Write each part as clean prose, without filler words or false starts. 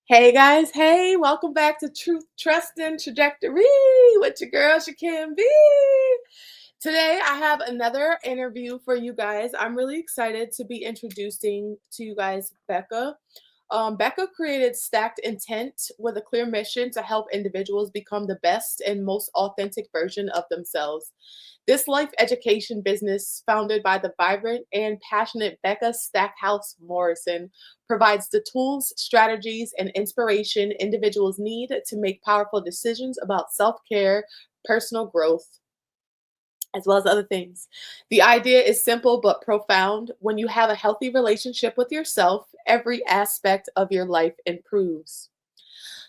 Hey guys, hey, welcome back to Truth, Trust, and Trajectory with your girl, she can be. Today, I have another interview for you guys. I'm really excited to be introducing to you guys Becca. Becca created Stacked Intent with a clear mission to help individuals become the best and most authentic version of themselves. This life education business, founded by the vibrant and passionate Becca Stackhouse Morrison, provides the tools, strategies, and inspiration individuals need to make powerful decisions about self care, personal growth, as well as other things. The idea is simple but profound. When you have a healthy relationship with yourself, every aspect of your life improves.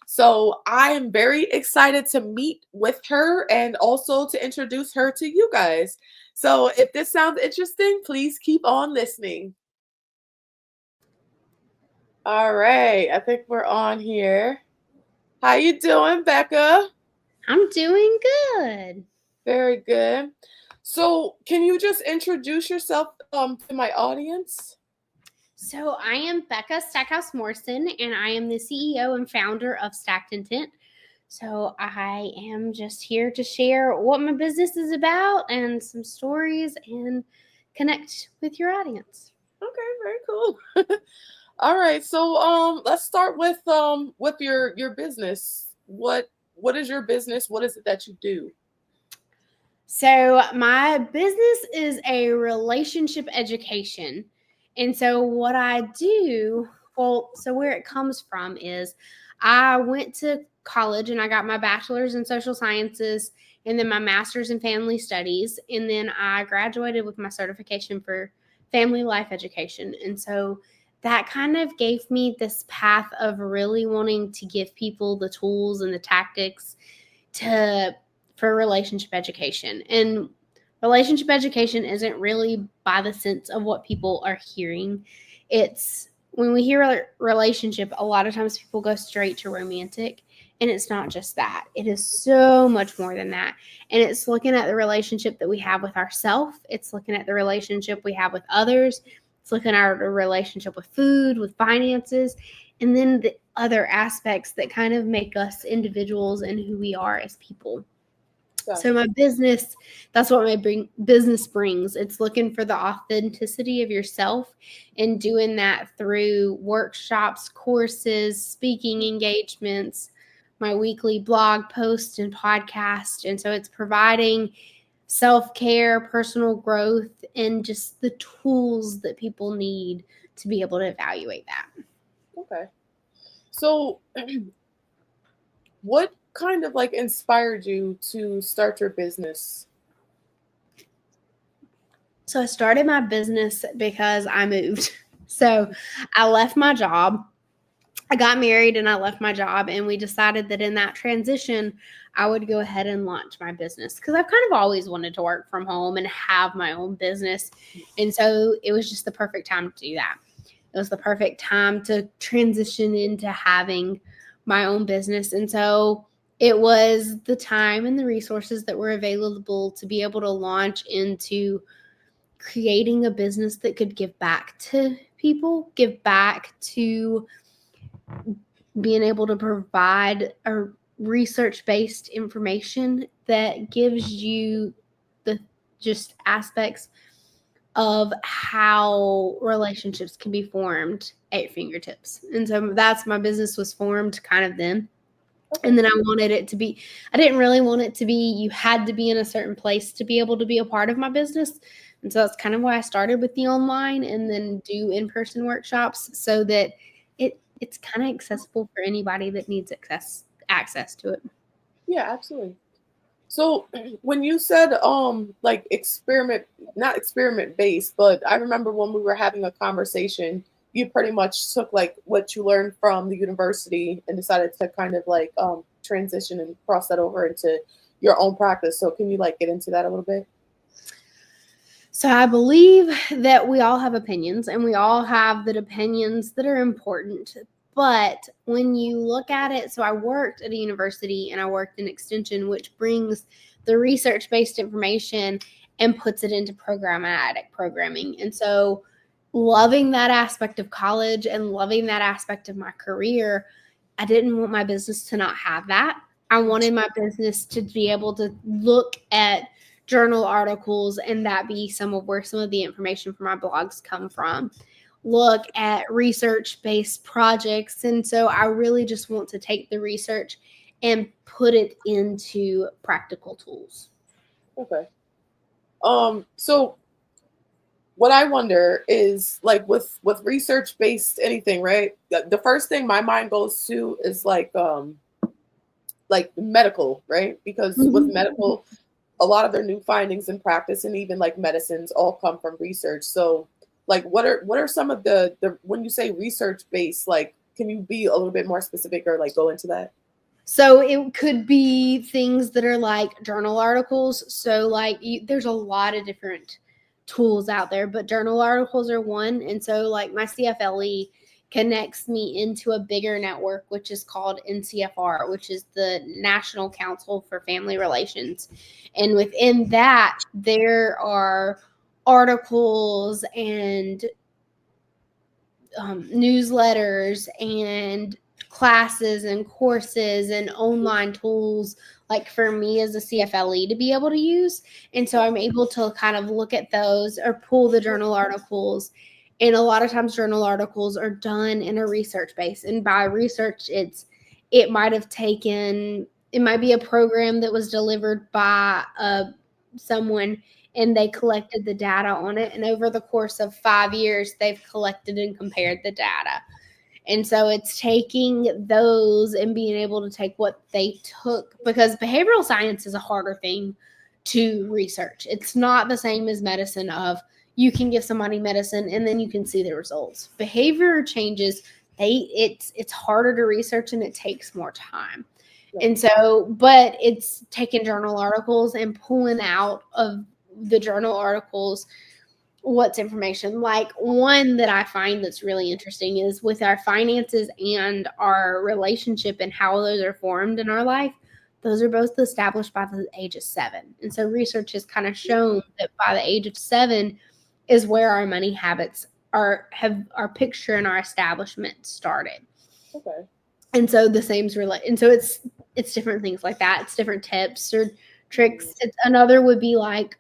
So I am very excited to meet with her and also to introduce her to you guys. So if this sounds interesting, please keep on listening. All right, I think we're on here. How you doing, Becca? I'm doing good. Very good. So, can you just introduce yourself to my audience? So, I am Becca Stackhouse Morrison, and I am the CEO and founder of Stacked Intent. So, I am just here to share what my business is about and some stories and connect with your audience. Okay, very cool. All right, so let's start with your business. What is your business? What is it that you do? So, my business is a relationship education. And so, what I do, where it comes from is I went to college and I got my bachelor's in social sciences and then my master's in family studies. And then I graduated with my certification for family life education. And so, that kind of gave me this path of really wanting to give people the tools and the tactics to for relationship education. And relationship education isn't really by the sense of what people are hearing. It's when we hear relationship, a lot of times people go straight to romantic. And it's not just that. It is so much more than that. And it's looking at the relationship that we have with ourselves. It's looking at the relationship we have with others. It's looking at our relationship with food, with finances, and then the other aspects that kind of make us individuals and who we are as people. So Gotcha. my business, that's what my business brings. It's looking for the authenticity of yourself and doing that through workshops, courses, speaking engagements, my weekly blog post and podcast. And so it's providing self-care, personal growth, and just the tools that people need to be able to evaluate that. Okay. So, what kind of like inspired you to start your business? So I started my business because I moved. So I left my job. I got married and I left my job, and we decided that in that transition, I would go ahead and launch my business because I've kind of always wanted to work from home and have my own business. And so it was just the perfect time to do that. It was the perfect time to transition into having my own business. And so it was the time and the resources that were available to be able to launch into creating a business that could give back to people, give back to being able to provide a research-based information that gives you the just aspects of how relationships can be formed at your fingertips. And so that's my business was formed kind of then. Okay. And then I didn't really want it to be, you had to be in a certain place to be able to be a part of my business. And so that's kind of why I started with the online and then do in-person workshops so that it's kind of accessible for anybody that needs access to it. Yeah, absolutely. So, when you said like experiment, not experiment based, but I remember when we were having a conversation, you pretty much took like what you learned from the university and decided to kind of like transition and cross that over into your own practice. So, can you like get into that a little bit? So I believe that we all have opinions and we all have the opinions that are important. But when you look at it, so I worked at a university and I worked in extension, which brings the research based information and puts it into programmatic programming. And so loving that aspect of college and loving that aspect of my career, I didn't want my business to not have that. I wanted my business to be able to look at journal articles and that be some of where some of the information from my blogs come from. Look at research-based projects. And so I really just want to take the research and put it into practical tools. Okay. So what I wonder is like with research based anything, right? The first thing my mind goes to is like medical, right? Because with Mhm. medical, a lot of their new findings in practice and even like medicines all come from research. So like what are some of the when you say research based, like can you be a little bit more specific or like go into that? So it could be things that are like journal articles. So like there's a lot of different tools out there, but journal articles are one. And so like my CFLE connects me into a bigger network, which is called NCFR, which is the National Council for Family Relations. And within that, there are articles and newsletters and classes and courses and online tools like for me as a CFLE to be able to use. And so I'm able to kind of look at those or pull the journal articles. And a lot of times journal articles are done in a research base. And by research, it might have taken, it might be a program that was delivered by someone and they collected the data on it. And over the course of 5 years, they've collected and compared the data. And so it's taking those and being able to take what they took, because behavioral science is a harder thing to research. It's not the same as medicine of you can give somebody medicine and then you can see the results. Behavior changes, it's harder to research and it takes more time. Right. And so, but it's taking journal articles and pulling out of the journal articles what's information. Like one that I find that's really interesting is with our finances and our relationship and how those are formed in our life. Those are both established by the age of 7. And so research has kind of shown that by the age of 7 is where our money habits have our picture and our establishment started. Okay. And so the same's related. And so it's different things like that. It's different tips or tricks. It's another would be like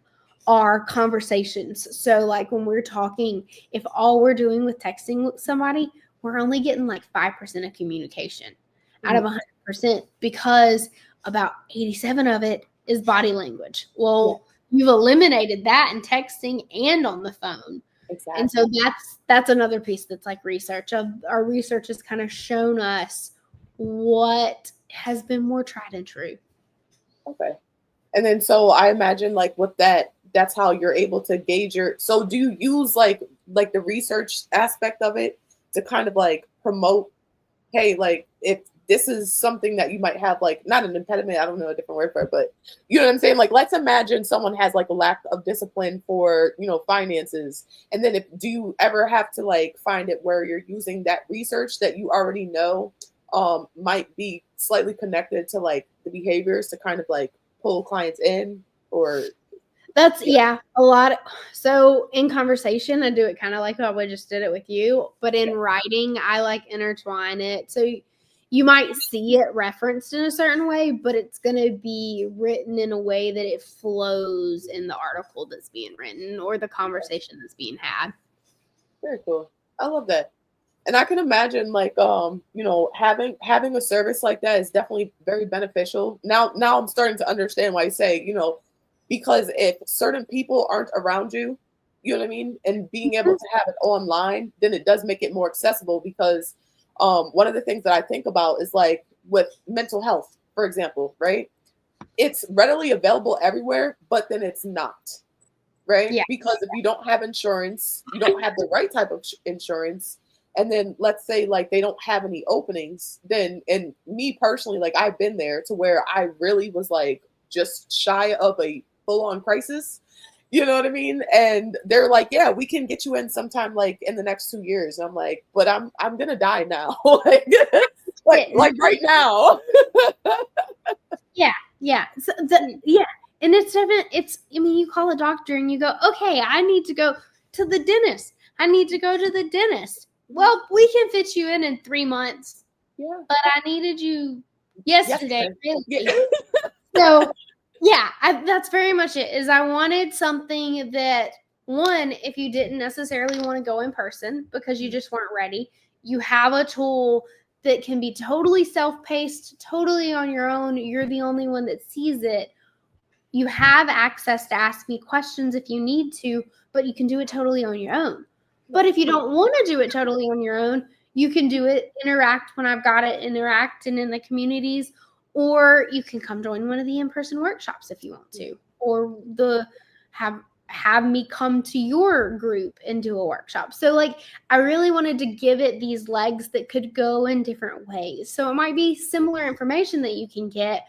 our conversations. So like when we're talking, if all we're doing with texting with somebody, we're only getting like 5% of communication out of Mhm. 100% because about 87 of it is body language. Yeah, Well, you've eliminated that in texting and on the phone. And so exactly. that's another piece that's like research. Of our research has kind of shown us what has been more tried and true. Okay. And then so I imagine like with that, that's how you're able to gauge your so do you use like the research aspect of it to kind of like promote, hey, like if this is something that you might have like not an impediment, I don't know a different word for it, but you know what I'm saying? Like let's imagine someone has like a lack of discipline for, finances. And then if do you ever have to like find it where you're using that research that you already know might be slightly connected to like the behaviors to kind of like pull clients in or That's yeah. yeah, a lot. So in conversation, I do it kind of like how I just did it with you, but Yeah. in writing, I like intertwine it. So you might see it referenced in a certain way, but it's going to be written in a way that it flows in the article that's being written or the conversation that's being had. Very cool. I love that. And I can imagine like having a service like that is definitely very beneficial. Now I'm starting to understand why you say, because if certain people aren't around you, you know what I mean, and being able Mhm. to have it online, then it does make it more accessible because one of the things that I think about is like with mental health, for example, right? It's readily available everywhere, but then it's not, right? Yeah. Because if you don't have insurance, you don't have the right type of insurance, and then let's say like they don't have any openings, then and me personally, like I've been there to where I really was like just shy of a full-on crisis. You know what I mean? And they're like, "Yeah, we can get you in sometime like in the next 2 years." And I'm like, "But I'm gonna die now, like right now." Yeah, yeah. So yeah, and it's different. It's I mean, you call a doctor and you go, okay, I need to go to the dentist. I need to go to the dentist. Well, we can fit you in 3 months. Yeah. but I needed you yesterday, really. Yeah. So, yeah, that's very much it, is I wanted something that, one, if you didn't necessarily want to go in person because you just weren't ready, you have a tool that can be totally self-paced, totally on your own. You're the only one that sees it. You have access to ask me questions if you need to, but you can do it totally on your own. But if you don't want to do it totally on your own, you can do it, interact when I've got it, interact and in the communities, or you can come join one of the in-person workshops if you want to, or have me come to your group and do a workshop. So like, I really wanted to give it these legs that could go in different ways. So it might be similar information that you can get,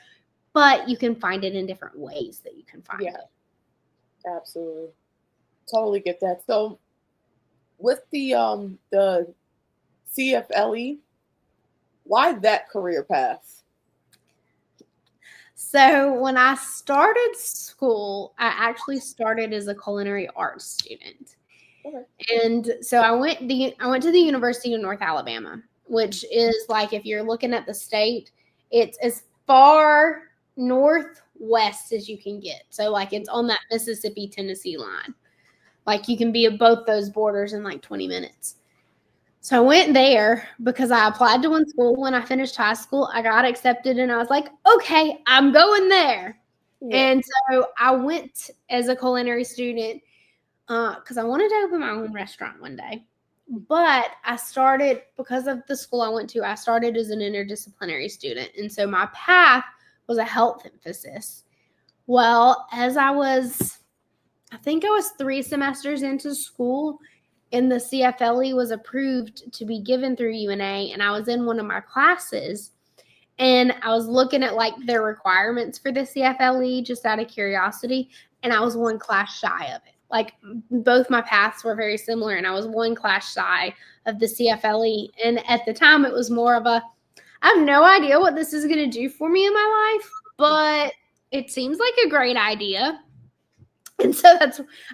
but you can find it in different ways that you can find Yeah, it. absolutely. Totally get that. So with the CFLE, why that career path? So when I started school, I actually started as a culinary arts student. Okay. And so I went to the University of North Alabama, which is like, if you're looking at the state, it's as far northwest as you can get. So like, it's on that Mississippi Tennessee line. Like, you can be at both those borders in like 20 minutes. So I went there because I applied to one school. When I finished high school, I got accepted and I was like, okay, I'm going there. Yeah. And so I went as a culinary student because I wanted to open my own restaurant one day. But I started, because of the school I went to, I started as an interdisciplinary student. And so my path was a health emphasis. Well, I think I was 3 semesters into school, and the CFLE was approved to be given through UNA, and I was in one of my classes, and I was looking at like their requirements for the CFLE just out of curiosity, and I was one class shy of it. Like, both my paths were very similar, and I was one class shy of the CFLE. And at the time, it was more of a, I have no idea what this is going to do for me in my life, but it seems like a great idea. And so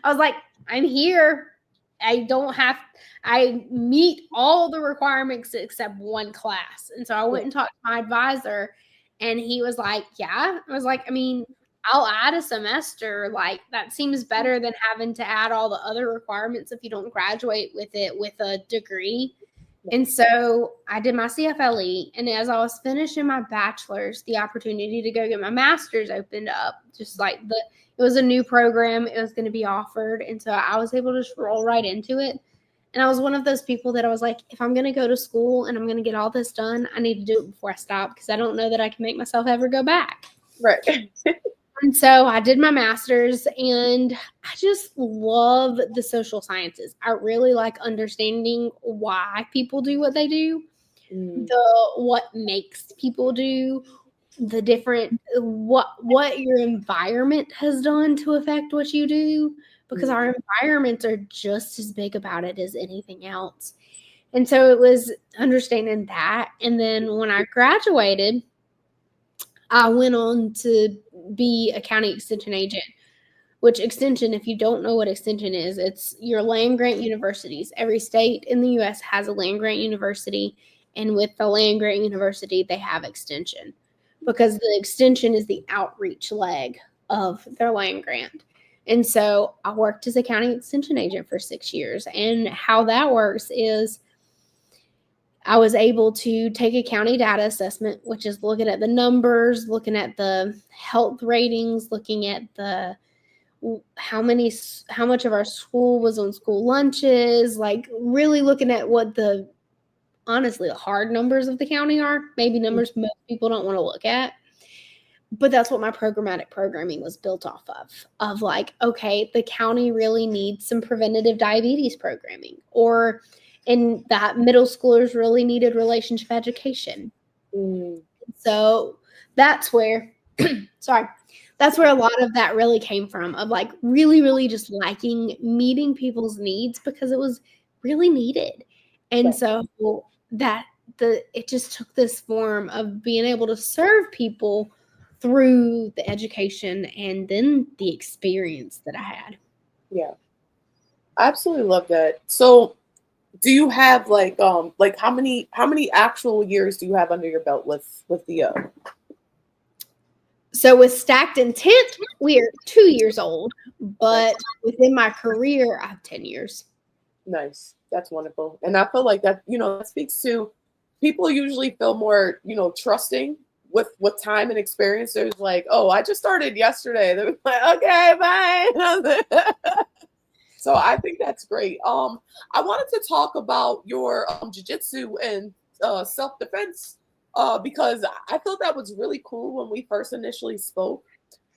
I was like, I'm here. I meet all the requirements except one class. And so I went and talked to my advisor, and he was like, yeah. I was like, I mean, I'll add a semester. Like, that seems better than having to add all the other requirements if you don't graduate with it with a degree. And so I did my CFLE. And as I was finishing my bachelor's, the opportunity to go get my master's opened up. Just like it was a new program, it was going to be offered. And so I was able to just roll right into it. And I was one of those people that I was like, if I'm going to go to school and I'm going to get all this done, I need to do it before I stop, because I don't know that I can make myself ever go back. Right. And so I did my master's, and I just love the social sciences. I really like understanding why people do what they do, what makes people do, the different, what your environment has done to affect what you do, because our environments are just as big about it as anything else. And so it was understanding that. And then when I graduated, I went on to be a county extension agent, which extension, if you don't know what extension is, it's your land grant universities. Every state in the U.S. has a land grant university, and with the land grant university, they have extension, because the extension is the outreach leg of their land grant. And so I worked as a county extension agent for 6 years, and how that works is I was able to take a county data assessment, which is looking at the numbers, looking at the health ratings, looking at the how much of our school was on school lunches, like really looking at what the honestly the hard numbers of the county are, maybe numbers most people don't want to look at. But that's what my programmatic programming was built off of like, okay, the county really needs some preventative diabetes programming, or in that middle schoolers really needed relationship education. So that's where sorry, that's where a lot of that really came from, of like really, really just liking meeting people's needs, because it was really needed. And so it just took this form of being able to serve people through the education and then the experience that I had. Yeah. I absolutely love that. So do you have like how many actual years do you have under your belt with the So with Stacked Intent, we are 2 years old, but within my career, I have 10 years. Nice. That's wonderful. And I feel like that, that speaks to people usually feel more, trusting with time and experience. There's like, oh, I just started yesterday. They're like, okay, bye. So I think that's great. I wanted to talk about your jiu-jitsu and self-defense because I thought that was really cool when we first initially spoke.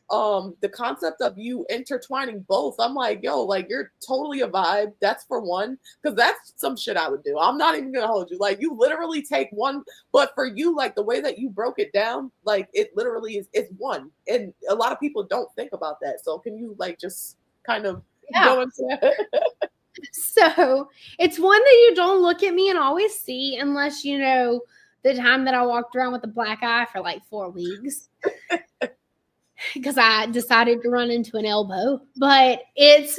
The concept of you intertwining both, I'm like, yo, like you're totally a vibe. That's for one, because that's some shit I would do. I'm not even gonna hold you. Like you literally take one, but for you, like the way that you broke it down, like it literally is it's one. And a lot of people don't think about that. So can you like just kind of go into that? So it's one that you don't look at me and always see unless you know the time that I walked around with a black eye for like 4 weeks. Because I decided to run into an elbow. But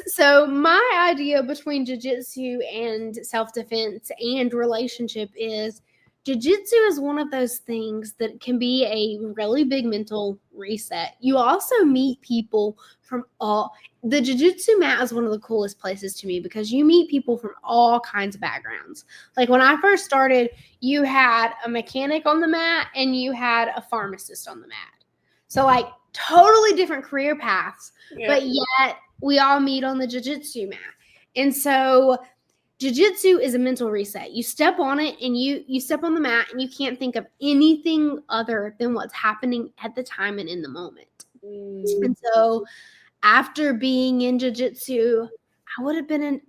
so my idea between jiu-jitsu and self-defense and relationship is jiu-jitsu is one of those things that can be a really big mental reset. You also meet people from the jiu-jitsu mat is one of the coolest places to me because you meet people from all kinds of backgrounds. Like when I first started, you had a mechanic on the mat and you had a pharmacist on the mat. So like totally different career paths, but yet we all meet on the jiu-jitsu mat. And so jiu-jitsu is a mental reset. You step on it and you step on the mat and you can't think of anything other than what's happening at the time and in the moment. And so after being in jiu-jitsu,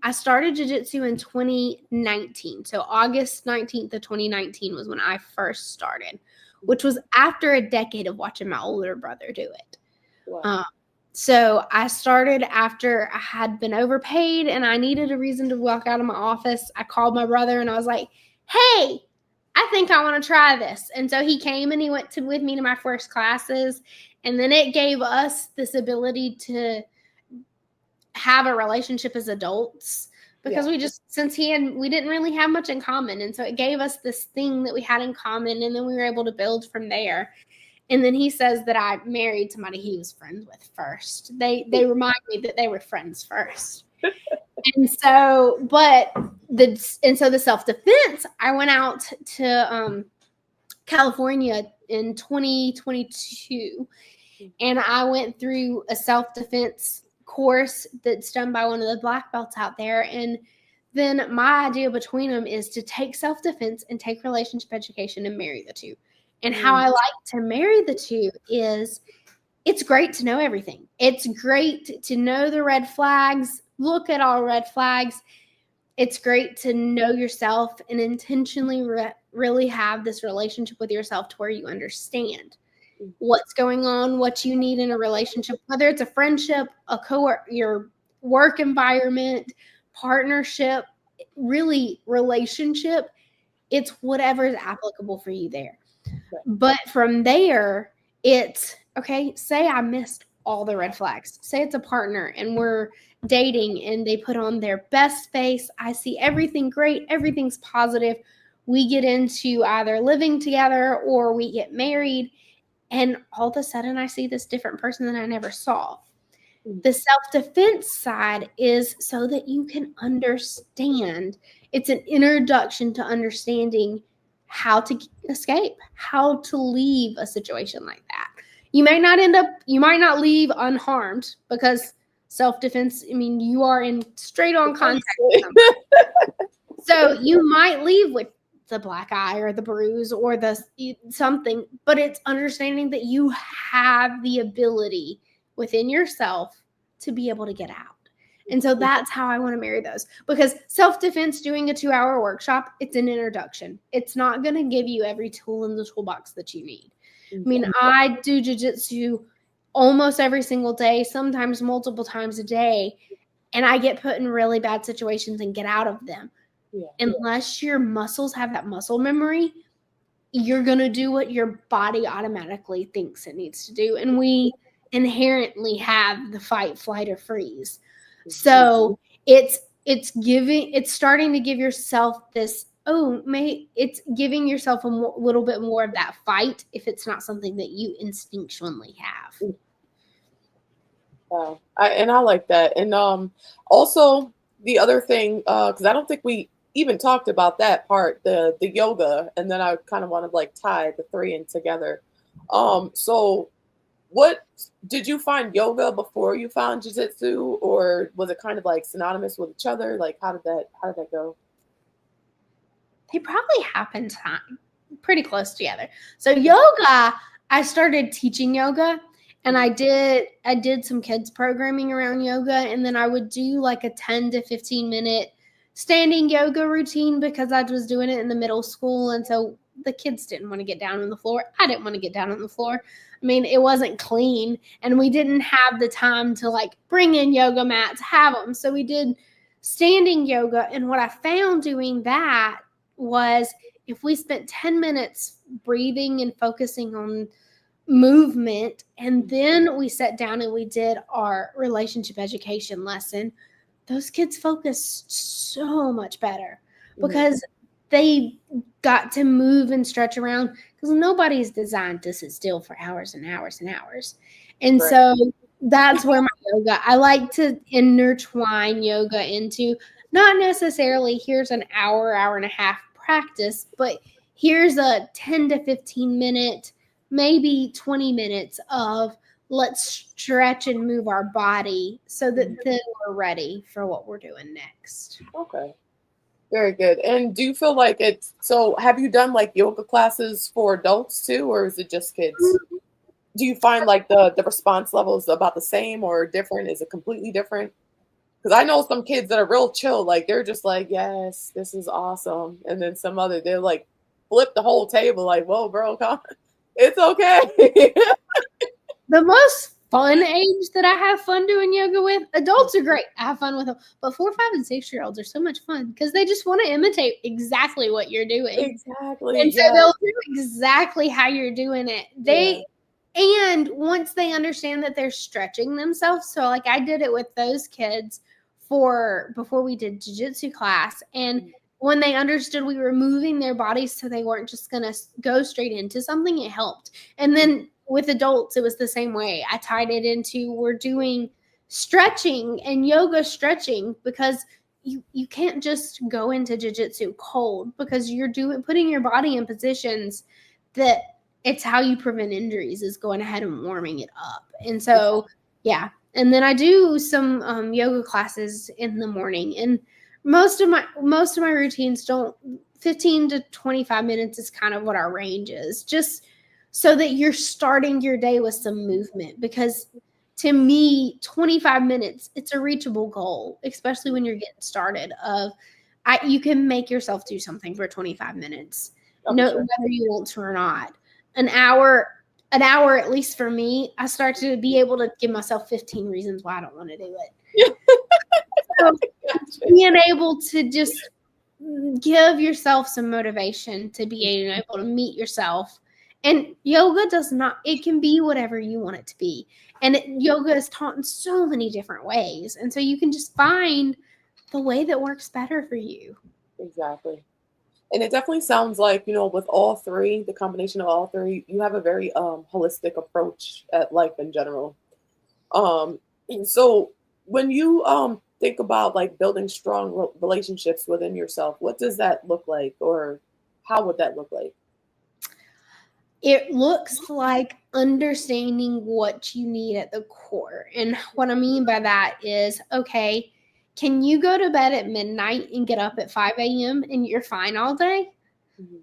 I started jiu-jitsu in 2019. So August 19th of 2019 was when I first started, which was after a decade of watching my older brother do it. Wow. So I started after I had been overpaid and I needed a reason to walk out of my office. I called my brother and I was like, hey, I think I want to try this. And so he came and he went with me to my first classes. And then it gave us this ability to have a relationship as adults because we didn't really have much in common. And so it gave us this thing that we had in common. And then we were able to build from there. And then he says that I married somebody he was friends with first. They remind me that they were friends first. And so, the self-defense, I went out to California in 2022, and I went through a self-defense course that's done by one of the black belts out there. And then my idea between them is to take self-defense and take relationship education and marry the two. And how I like to marry the two is it's great to know everything. It's great to know the red flags, look at all red flags. It's great to know yourself and intentionally really have this relationship with yourself to where you understand what's going on, what you need in a relationship, whether it's a friendship, your work environment, partnership, really relationship. It's whatever is applicable for you there. But from there, it's okay. Say I missed all the red flags. Say it's a partner and we're dating and they put on their best face. I see everything great. Everything's positive. We get into either living together or we get married. And all of a sudden I see this different person that I never saw. The self-defense side is so that you can understand. It's an introduction to understanding how to escape, how to leave a situation like that. You might not leave unharmed because self-defense, I mean, you are in straight on contact with them. So you might leave with the black eye or the bruise or the something, but it's understanding that you have the ability within yourself to be able to get out. And so that's how I want to marry those, because self-defense, doing a 2-hour workshop, it's an introduction. It's not going to give you every tool in the toolbox that you need. I mean, I do jiu-jitsu almost every single day, sometimes multiple times a day, and I get put in really bad situations and get out of them. Unless your muscles have that muscle memory, you're going to do what your body automatically thinks it needs to do. And we inherently have the fight, flight, or freeze. So it's it's starting to give yourself this, it's giving yourself a little bit more of that fight if it's not something that you instinctually have. Wow. I like that. And also the other thing, because I don't think we even talked about that part, the yoga, and then I kind of want to like tie the three in together. So what did you find yoga before you found jiu-jitsu, or was it kind of like synonymous with each other? Like how did that go? They probably happen time pretty close together. So yoga, I started teaching yoga, and I did some kids programming around yoga, and then I would do like a 10 to 15 minute standing yoga routine because I was doing it in the middle school, and so the kids didn't want to get down on the floor. I didn't want to get down on the floor. I mean, it wasn't clean, and we didn't have the time to like bring in yoga mats, have them. So we did standing yoga, and what I found doing that was if we spent 10 minutes breathing and focusing on movement, and then we sat down and we did our relationship education lesson, those kids focused so much better Mhm. because they got to move and stretch around, because nobody's designed to sit still for hours and hours and hours. And Right. so that's where my yoga, I like to intertwine yoga into, not necessarily here's an hour and a half practice, but here's a 10 to 15 minute, maybe 20 minutes of let's stretch and move our body so that Mhm. then we're ready for what we're doing next. Okay. Very good. And do you feel like it's so have you done like yoga classes for adults too, or is it just kids? Do you find like the response levels about the same or different? Is it completely different? Because I know some kids that are real chill, like they're just like, yes, this is awesome. And then some other, they're like flip the whole table, like, whoa, bro, come it's okay. The most fun age that I have fun doing yoga with, adults are great. I have fun with them. But 4, 5, and 6-year-olds are so much fun because they just want to imitate exactly what you're doing. Exactly. And so Yes. they'll do exactly how you're doing it. Yeah. And once they understand that they're stretching themselves, so like I did it with those kids for before we did jiu-jitsu class. And when they understood we were moving their bodies so they weren't just going to go straight into something, it helped. And then with adults, it was the same way. I tied it into, we're doing stretching and yoga stretching, because you can't just go into jiu-jitsu cold, because you're putting your body in positions that it's how you prevent injuries, is going ahead and warming it up. And so yeah, and then I do some yoga classes in the morning, and most of my routines don't, 15 to 25 minutes is kind of what our range is, just so that you're starting your day with some movement. Because to me, 25 minutes, it's a reachable goal, especially when you're getting started. You can make yourself do something for 25 minutes, Oh, for no, sure. whether you want to or not. An hour at least for me, I start to be able to give myself 15 reasons why I don't want to do it. So Gotcha. being able to just give yourself some motivation to be able to meet yourself. And yoga does not, it can be whatever you want it to be. And yoga is taught in so many different ways. And so you can just find the way that works better for you. Exactly. And it definitely sounds like, with all three, the combination of all three, you have a very holistic approach at life in general. And so when you think about like building strong relationships within yourself, what does that look like, or how would that look like? It looks like understanding what you need at the core. And what I mean by that is, okay, can you go to bed at midnight and get up at 5 a.m. and you're fine all day? Mhm.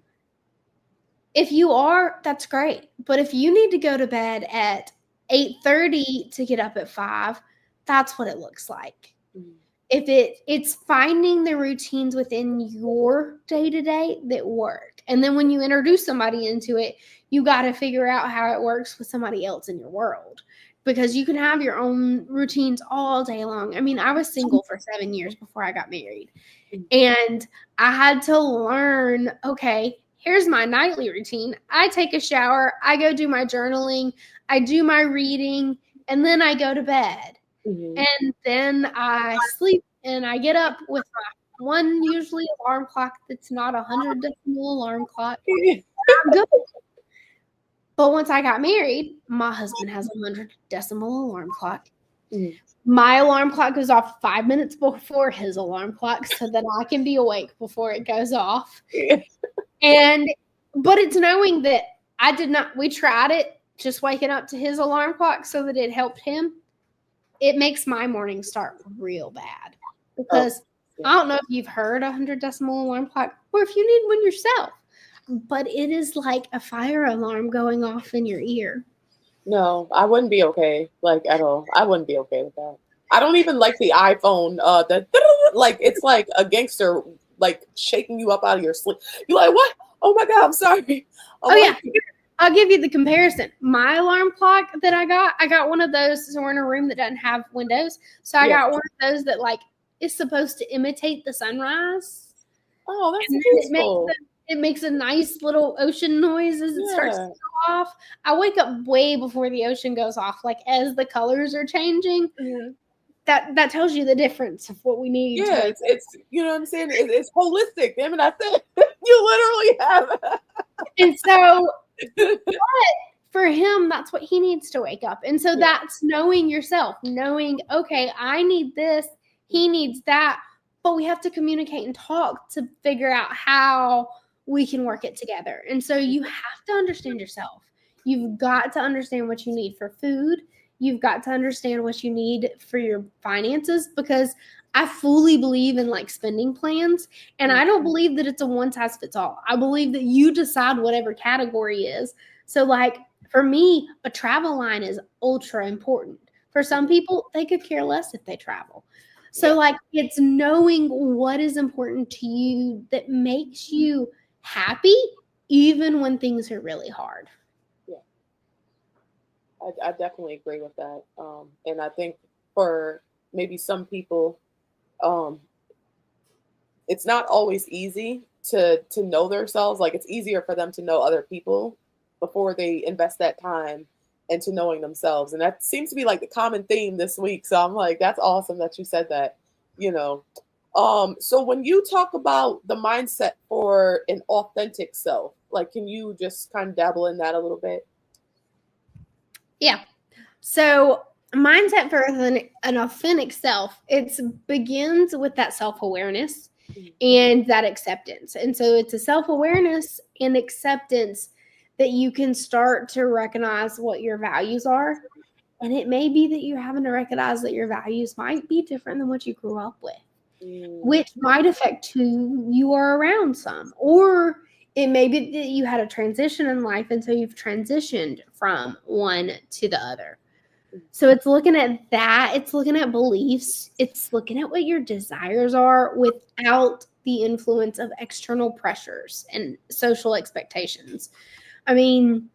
If you are, that's great. But if you need to go to bed at 8:30 to get up at 5, that's what it looks like. Mhm. It's finding the routines within your day-to-day that work. And then when you introduce somebody into it, you got to figure out how it works with somebody else in your world, because you can have your own routines all day long. I mean, I was single for 7 years before I got married. Mhm. And I had to learn, okay, here's my nightly routine. I take a shower, I go do my journaling, I do my reading, and then I go to bed. Mhm. And then I sleep and I get up with my one usually alarm clock that's not a 100 decimal alarm clock. I'm good. But once I got married, my husband has a 100 decimal alarm clock. Mhm. My alarm clock goes off 5 minutes before his alarm clock so that I can be awake before it goes off. But it's knowing that we tried it, just waking up to his alarm clock so that it helped him. It makes my morning start real bad because I don't know if you've heard a 100 decimal alarm clock or if you need one yourself, but it is like a fire alarm going off in your ear. No, I wouldn't be okay, like, at all. I wouldn't be okay with that. I don't even like the iPhone, like, it's like a gangster, like, shaking you up out of your sleep. You're like, "What? Oh my God, I'm sorry." I'm Yeah. like, I'll give you the comparison. My alarm clock that I got one of those. So we're in a room that doesn't have windows. So I got one of those that like is supposed to imitate the sunrise. oh, that's And then peaceful. it makes a nice little ocean noise as it starts to go off. I wake up way before the ocean goes off, like as the colors are changing. Mhm. That tells you the difference of what we need to Yeah, wake it's you know what I'm saying? It's holistic. Damn it, I said you literally have. And so for him, that's what he needs to wake up. And so Yeah. that's knowing yourself, knowing, okay, I need this, he needs that, but we have to communicate and talk to figure out how we can work it together. And so you have to understand yourself. You've got to understand what you need for food. You've got to understand what you need for your finances, because I fully believe in like spending plans. And I don't believe that it's a one size fits all. I believe that you decide whatever category is. So like for me, a travel line is ultra important. For some people, they could care less if they travel. So like it's knowing what is important to you that makes you happy even when things are really hard. Yeah, I definitely agree with that. And I think for maybe some people, um, it's not always easy to know themselves. Like it's easier for them to know other people before they invest that time into knowing themselves. And that seems to be like the common theme this week. So I'm like, that's awesome that you said that, you know. So when you talk about the mindset for an authentic self, like can you just kind of dabble in that a little bit? Yeah. So mindset for an authentic self, it begins with that self-awareness and that acceptance. And so it's a self-awareness and acceptance that you can start to recognize what your values are. And it may be that you're having to recognize that your values might be different than what you grew up with, which might affect who you are around some. Or it may be that you had a transition in life, and so you've transitioned from one to the other. So it's looking at that. It's looking at beliefs. It's looking at what your desires are without the influence of external pressures and social expectations. I mean,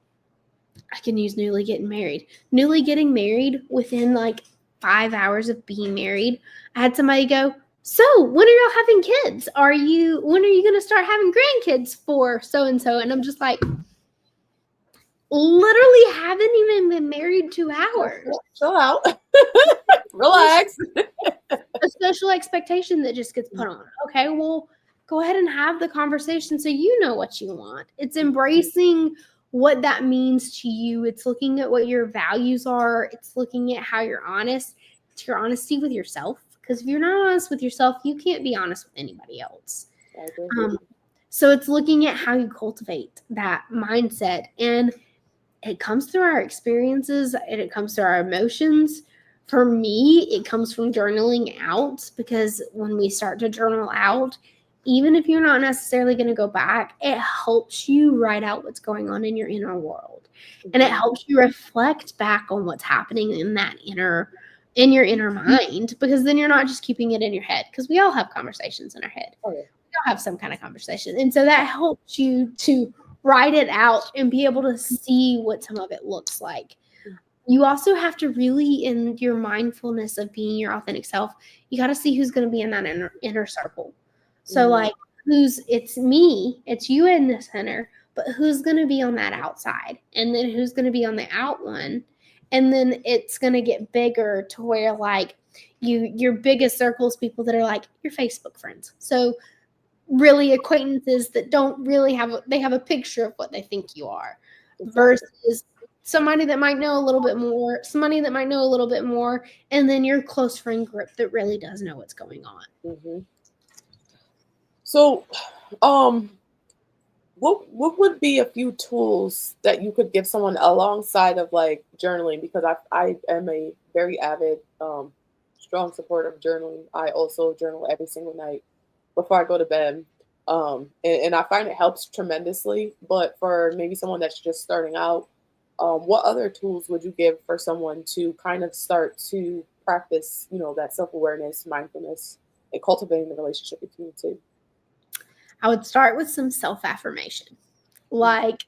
I can use newly getting married. Newly getting married, within like 5 hours of being married, I had somebody go, "So, when are y'all having kids? When are you going to start having grandkids for so and so?" And I'm just like, literally haven't even been married 2 hours. Chill out. Relax. A social expectation that just gets put on. Okay, well, go ahead and have the conversation so you know what you want. It's embracing what that means to you. It's looking at what your values are. It's looking at how you're honest. It's your honesty with yourself. Because if you're not honest with yourself, you can't be honest with anybody else. So it's looking at how you cultivate that mindset. And it comes through our experiences and it comes through our emotions. For me, it comes from journaling out, because when we start to journal out, even if you're not necessarily going to go back, it helps you write out what's going on in your inner world. And it helps you reflect back on what's happening in your inner mind, because then you're not just keeping it in your head, because we all have conversations in our head. We all have some kind of conversation. And so that helps you to write it out and be able to see what some of it looks like. You also have to really, in your mindfulness of being your authentic self, you got to see who's going to be in that inner circle. So like it's me, it's you in the center, but who's going to be on that outside, and then who's going to be on the out one. And then it's going to get bigger to where like Your biggest circle is people that are like your Facebook friends. So really acquaintances that don't really they have a picture of what they think you are, versus somebody that might know a little bit more, somebody that might know a little bit more, and then your close friend group that really does know what's going on. Mm-hmm. So, what would be a few tools that you could give someone alongside of like journaling? Because I am a very avid, strong supporter of journaling. I also journal every single night before I go to bed. And I find it helps tremendously. But for maybe someone that's just starting out, what other tools would you give for someone to kind of start to practice, that self-awareness, mindfulness, and cultivating the relationship between the two? I would start with some self-affirmation. Like,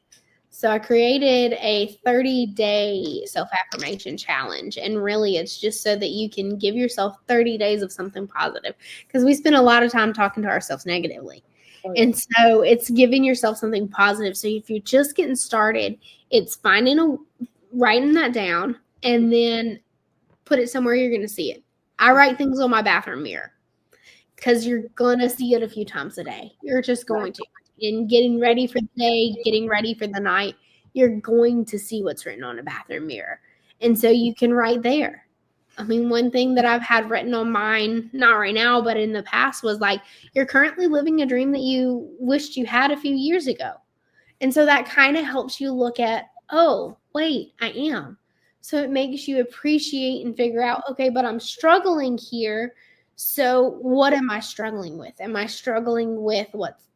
so I created a 30-day self-affirmation challenge. And really, it's just so that you can give yourself 30 days of something positive. Because we spend a lot of time talking to ourselves negatively. Oh, yeah. And so it's giving yourself something positive. So if you're just getting started, it's writing that down and then put it somewhere you're going to see it. I write things on my bathroom mirror because you're going to see it a few times a day. You're just Right. going to. In getting ready for the day, getting ready for the night, you're going to see what's written on a bathroom mirror. And so you can write there. I mean, one thing that I've had written on mine, not right now, but in the past, was like, you're currently living a dream that you wished you had a few years ago. And so that kind of helps you look at, oh, wait, I am. So it makes you appreciate and figure out, okay, but I'm struggling here. So what am I struggling with? Am I struggling with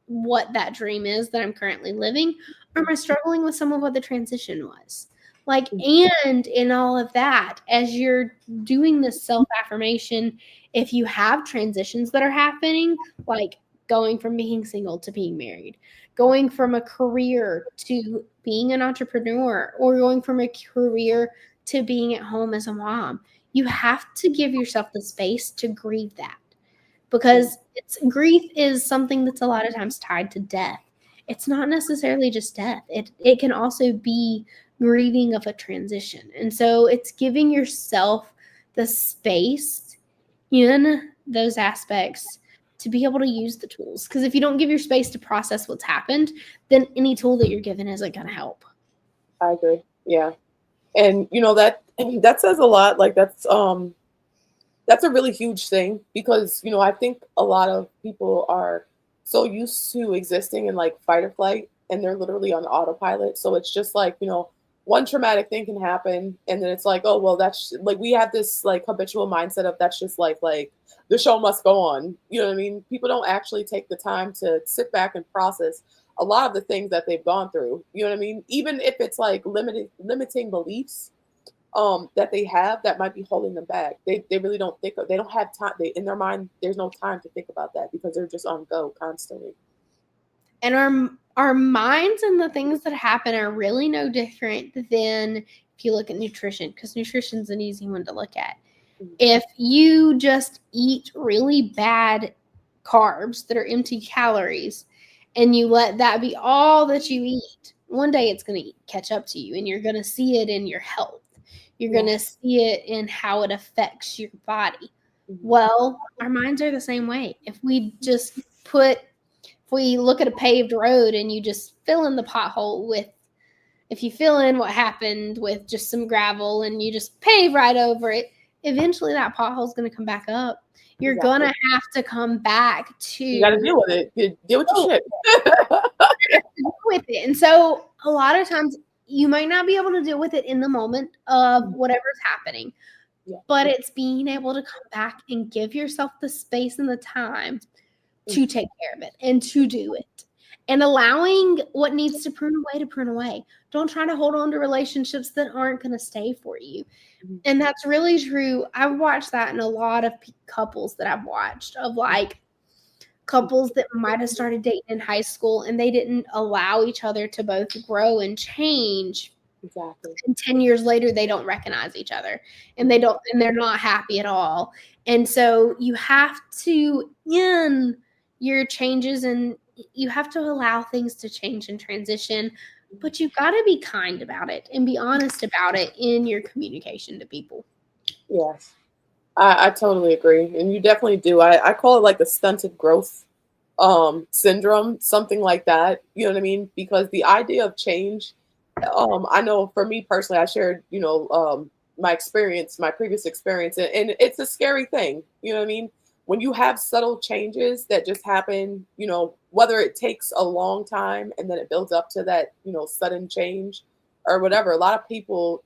what that dream is that I'm currently living? Or am I struggling with some of what the transition was? Like, and in all of that, as you're doing this self-affirmation, if you have transitions that are happening, like going from being single to being married, going from a career to being an entrepreneur, or going from a career to being at home as a mom, you have to give yourself the space to grieve that, because grief is something that's a lot of times tied to death. It's not necessarily just death. It can also be grieving of a transition. And so it's giving yourself the space in those aspects to be able to use the tools. Because if you don't give your space to process what's happened, then any tool that you're given isn't going to help. I agree. Yeah. And that that says a lot. Like that's a really huge thing because I think a lot of people are so used to existing in like fight or flight, and they're literally on autopilot. So it's just like, one traumatic thing can happen, and then it's like, oh well, that's like we have this like habitual mindset of that's just like the show must go on. You know what I mean? People don't actually take the time to sit back and process a lot of the things that they've gone through. You know what I mean? Even if it's like limiting beliefs that they have that might be holding them back. They really don't think they don't have time. They in their mind there's no time to think about that because they're just on go constantly. And our minds and the things that happen are really no different than if you look at nutrition, because nutrition's an easy one to look at. If you just eat really bad carbs that are empty calories and you let that be all that you eat, one day it's going to catch up to you, and you're going to see it in your health. You're Yeah. going to see it in how it affects your body. Mhm. Well, our minds are the same way. If we look at a paved road and you just fill in the pothole with, if you fill in what happened with just some gravel and you just pave right over it, eventually that pothole is going to come back up. You're going Exactly. to have to come back You got to to deal with it. Deal with your shit. deal with it. And so a lot of times you might not be able to deal with it in the moment of whatever's happening, Yeah. but it's being able to come back and give yourself the space and the time to take care of it and to do it, and allowing what needs to prune away to prune away. Don't try to hold on to relationships that aren't going to stay for you. Mhm. And that's really true. I've watched that in a lot of couples that I've watched, of like couples that might have started dating in high school and they didn't allow each other to both grow and change. Exactly. And 10 years later, they don't recognize each other, and they're not happy at all. And so you have to, in your changes, and you have to allow things to change and transition, but you've got to be kind about it and be honest about it in your communication to people. Yes. I totally agree. And you definitely do. I call it like the stunted growth syndrome, something like that. You know what I mean? Because the idea of change, I know for me personally, I shared, my experience, my previous experience, and it's a scary thing. You know what I mean? When you have subtle changes that just happen, whether it takes a long time and then it builds up to that, sudden change or whatever, a lot of people,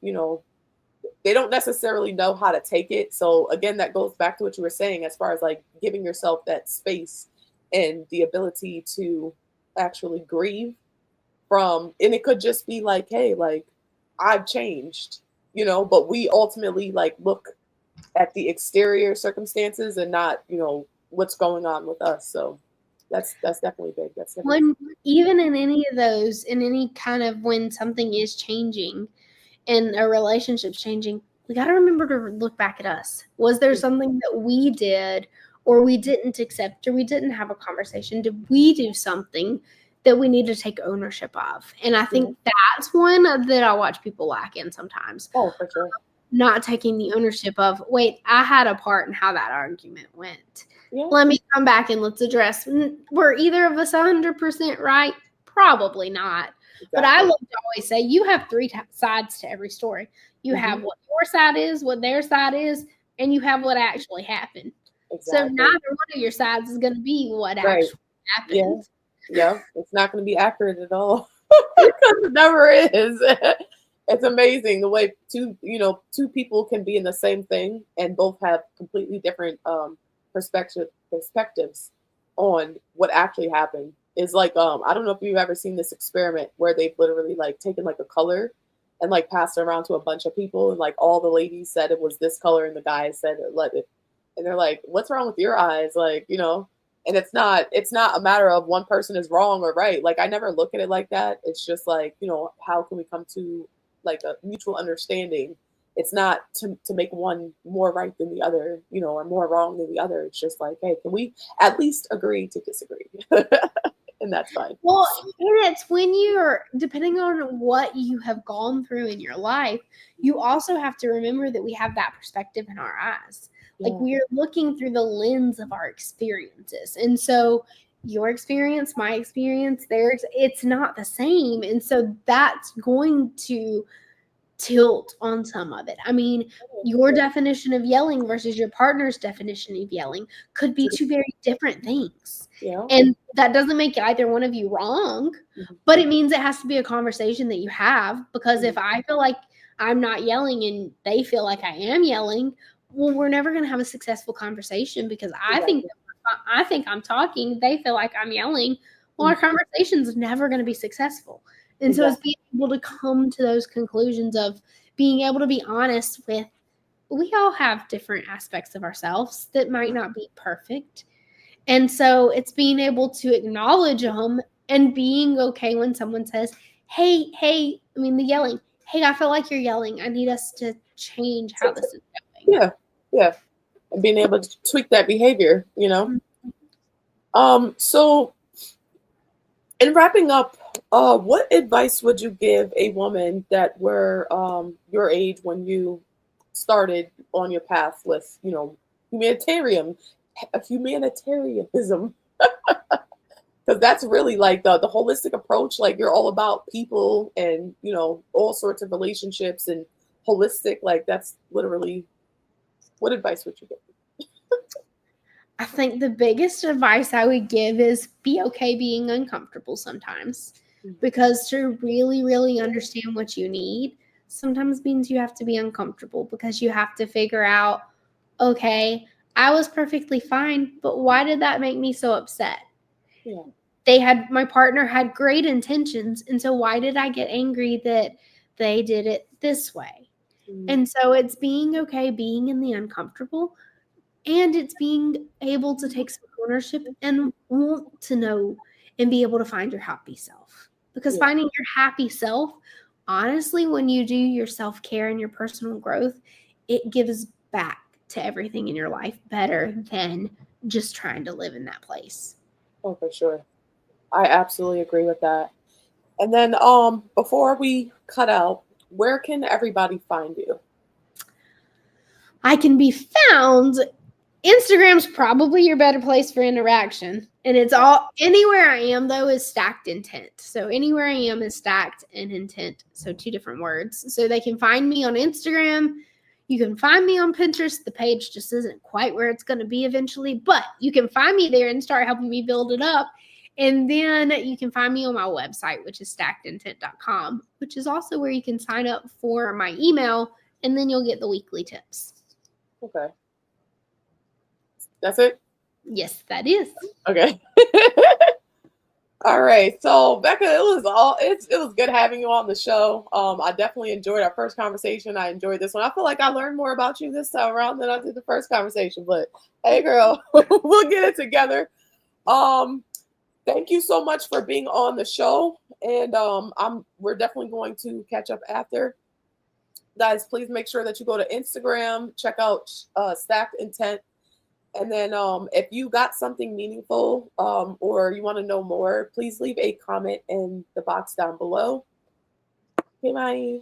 they don't necessarily know how to take it. So again, that goes back to what you were saying as far as like giving yourself that space and the ability to actually grieve from, and it could just be like, hey, like I've changed, but we ultimately like look at the exterior circumstances and not, what's going on with us. So that's definitely big. That's definitely When even in any of those, in any kind of when something is changing and a relationship's changing, we got to remember to look back at us. Was there big. something that we did or we didn't accept or we didn't have a conversation? Did we do something that we need to take ownership of? And I Yeah. think that's one that I watch people lack in sometimes. Oh, for sure. Not taking the ownership of, wait, I had a part in how that argument went. Yeah, Let me come back and let's address. Were either of us 100% right? Probably not. But I exactly. love to always say you have three sides to every story. You Hmm. have what your side is, what their side is, and you have what actually happened. So neither Exactly. one of your sides is going to be what Right. actually Yeah. happened. Yeah. It's not going to be accurate at all. Because it never is. It's amazing the way two people can be in the same thing and both have completely different perspectives on what actually happened. Is like I don't know if you've ever seen this experiment where they've literally like taken like a color and like passed it around to a bunch of people, and like all the ladies said it was this color and the guys said it let it, and they're like, what's wrong with your eyes, like, and it's not a matter of one person is wrong or right. Like I never look at it like that. It's just like, how can we come to like a mutual understanding? It's not to make one more right than the other, or more wrong than the other. It's just like, hey, can we at least agree to disagree? And that's fine. Well, and it's when you're, depending on what you have gone through in your life, you also have to remember that we have that perspective in our eyes. Like Yeah. we are looking through the lens of our experiences. And so your experience, my experience, theirs, it's not the same. And so that's going to tilt on some of it. I mean, your definition of yelling versus your partner's definition of yelling could be two very different things. Yeah. And that doesn't make either one of you wrong, Mhm. but it means it has to be a conversation that you have. Because if Mhm. I feel like I'm not yelling and they feel like I am yelling, well, we're never going to have a successful conversation because Exactly. I think I'm talking, they feel like I'm yelling. Well, our Mhm. conversation's never going to be successful. And so it's Exactly. being able to come to those conclusions of being able to be honest with, we all have different aspects of ourselves that might not be perfect. And so it's being able to acknowledge them and being okay when someone says, hey, I mean, the yelling, hey, I feel like you're yelling. I need us to change how this is going. Yeah. Yeah. And being able to tweak that behavior. So in wrapping up, what advice would you give a woman that were your age when you started on your path with, humanitarian humanitarianism? Because that's really like the holistic approach. Like you're all about people and all sorts of relationships and holistic. Like that's literally what advice would you give? I think the biggest advice I would give is be okay being uncomfortable sometimes, because to really, really understand what you need sometimes means you have to be uncomfortable because you have to figure out, okay, I was perfectly fine, but why did that make me so upset? Yeah. My partner had great intentions, and so why did I get angry that they did it this way? Mm. And so it's being okay being in the uncomfortable, and it's being able to take some ownership and want to know and be able to find your happy self. Because Yeah. finding your happy self, honestly, when you do your self care and your personal growth, it gives back to everything in your life better than just trying to live in that place. Oh, for sure. I absolutely agree with that. And then before we cut out, where can everybody find you? I can be found. Instagram's probably your better place for interaction. And it's all anywhere I am though is stacked intent. So anywhere I am is stacked and intent. So 2 different words. So they can find me on Instagram. You can find me on Pinterest. The page just isn't quite where it's going to be eventually, but you can find me there and start helping me build it up. And then you can find me on my website, which is stackedintent.com, which is also where you can sign up for my email, and then you'll get the weekly tips. Okay. That's it? Yes, that is. Okay. All right. So Becca, it was good having you on the show. I definitely enjoyed our first conversation. I enjoyed this one. I feel like I learned more about you this time around than I did the first conversation. But hey, girl, we'll get it together. Thank you so much for being on the show, and we're definitely going to catch up after. Guys, please make sure that you go to Instagram, check out Stacked Intent. And then if you got something meaningful or you want to know more, please leave a comment in the box down below. Okay, bye.